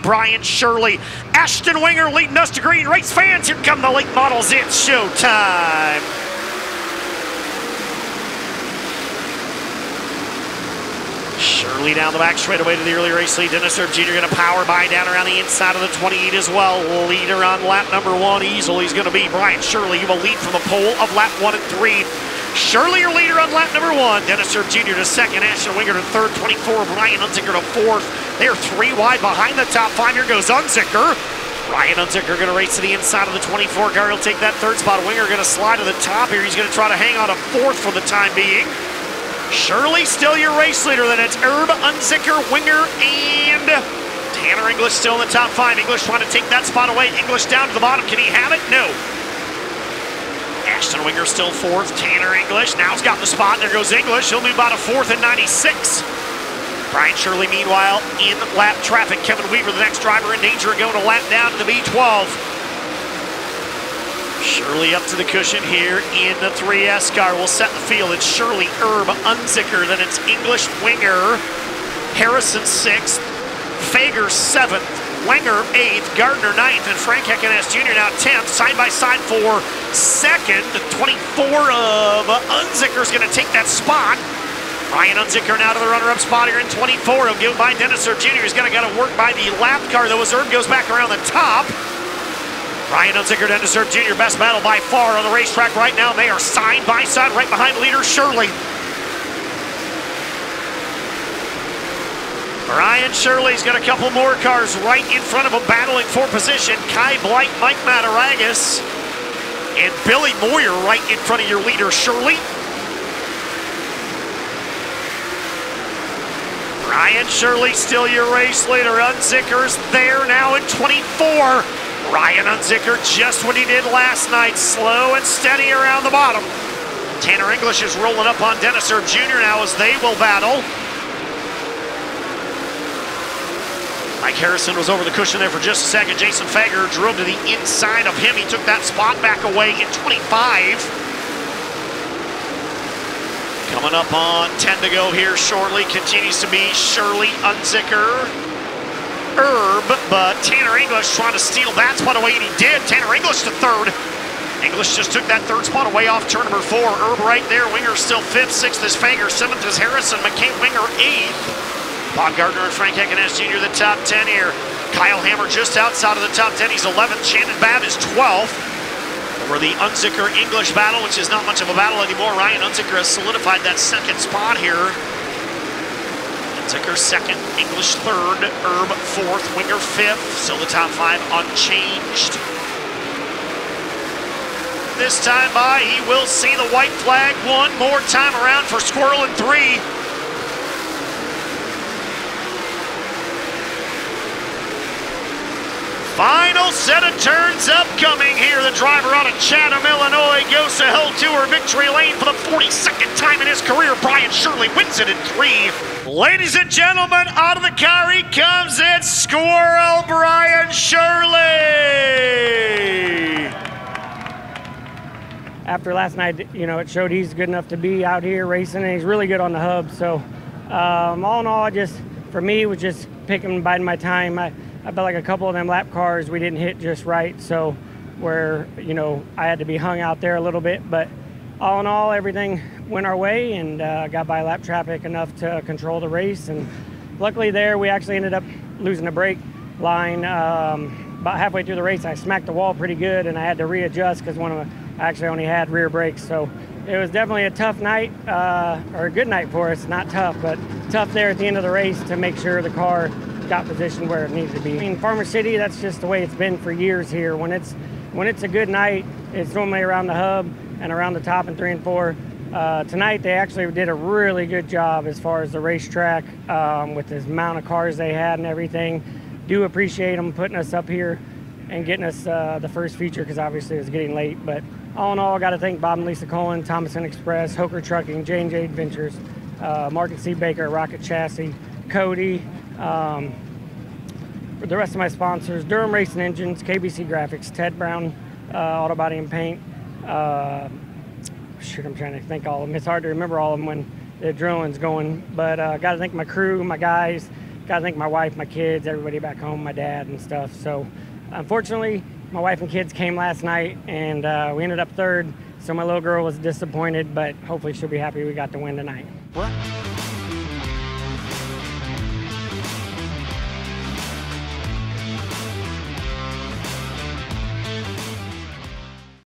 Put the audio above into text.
Brian Shirley. Ashton Winger leading us to green. Race fans, here come the late models. It's showtime. Shirley down the back straightaway to the early race lead. Dennis Erb Jr. going to power by down around the inside of the 28 as well. Leader on lap number 1 easily is going to be Brian Shirley. He will lead from the pole of lap 1 and 3. Shirley, your leader on lap number 1. Dennis Erb Jr. to second. Ashton Winger to third. 24. Brian Unzicker to fourth. They're 3 wide behind the top 5. Here goes Unzicker. Brian Unzicker going to race to the inside of the 24 car. He'll take that third spot. Winger going to slide to the top here. He's going to try to hang on to fourth for the time being. Shirley still your race leader. Then it's Erb, Unzicker, Winger, and Tanner English still in the top 5. English trying to take that spot away. English down to the bottom. Can he have it? No. Ashton Winger still fourth. Tanner English now has got the spot. There goes English. He'll move out of fourth in 96. Brian Shirley, meanwhile, in lap traffic. Kevin Weaver, the next driver in danger, going to lap down to the B12. Shirley up to the cushion here in the 3S car. Will set the field. It's Shirley, Erb, Unzicker. Then it's English, Winger, Harrison 6th, Fager 7th, Wenger 8th, Gardner 9th, and Frank Heckeness Jr. now 10th. Side by side for second. The 24 of Unzicker is going to take that spot. Brian Unzicker now to the runner-up spot here in 24. He'll go by Dennis Erb Jr. He's going to work by the lap car, though, as Erb goes back around the top. Brian Unzicker, Dennis Erb Jr. best battle by far on the racetrack right now. They are side by side right behind leader Shirley. Brian Shirley's got a couple more cars right in front of him battling for position. Kai Blight, Mike Mataragas, and Billy Moyer right in front of your leader Shirley. Brian Shirley still your race leader. Unzicker's there now in 24. Ryan Unzicker just what he did last night, slow and steady around the bottom. Tanner English is rolling up on Dennis Erb Jr. now as they will battle. Mike Harrison was over the cushion there for just a second. Jason Fager drove to the inside of him. He took that spot back away in 25. Coming up on 10 to go here shortly. Continues to be Shirley, Unzicker, Erb, but Tanner English trying to steal that spot away, and he did. Tanner English to third. English just took that third spot away off turn number 4. Erb right there. Winger still 5th. 6th is Fager. 7th is Harrison. McCain Winger 8th. Bob Gardner and Frank Heckeness Jr. the top 10 here. Kyle Hammer just outside of the top 10. He's 11th. Shannon Babb is 12th. Over the Unzicker-English battle, which is not much of a battle anymore. Ryan Unzicker has solidified that second spot here. Unzicker 2nd, English 3rd, Erb 4th, Winger 5th. Still the top 5 unchanged. This time by, he will see the white flag one more time around for Squirrel in 3. Final set of turns upcoming here. The driver out of Chatham, Illinois, goes to Hell Tour victory lane for the 42nd time in his career. Brian Shirley wins it in 3. Ladies and gentlemen, out of the car he comes. It's Squirrel Brian Shirley. After last night, you know, it showed he's good enough to be out here racing, and he's really good on the hub. So, all in all, for me, it was just picking, biding my time. I felt like a couple of them lap cars we didn't hit just right, so where, you know, I had to be hung out there a little bit. But all in all, everything went our way, and got by lap traffic enough to control the race. And luckily there, we actually ended up losing the brake line. About halfway through the race, I smacked the wall pretty good, and I had to readjust because I actually only had rear brakes. So it was definitely a tough night, or a good night for us. Not tough, but tough there at the end of the race to make sure the car got positioned where it needed to be. In Farmer City, that's just the way it's been for years here. When it's a good night, it's normally around the hub and around the top in 3 and 4. Tonight they actually did a really good job as far as the racetrack, with the amount of cars they had and everything. Do appreciate them putting us up here and getting us the first feature, because obviously it was getting late. But all in all, I got to thank Bob and Lisa Cullen, Thomason Express, Hoker Trucking, J&J Adventures, Mark and C. Baker, Rocket Chassis, Cody, for the rest of my sponsors, Durham Racing Engines, KBC Graphics, Ted Brown, Auto Body and Paint. Shoot, I'm trying to think all of them. It's hard to remember all of them when the drilling's going. But got to thank my crew, my guys, got to thank my wife, my kids, everybody back home, my dad and stuff. So unfortunately, my wife and kids came last night, and we ended up third. So my little girl was disappointed, but hopefully she'll be happy we got the win tonight. What?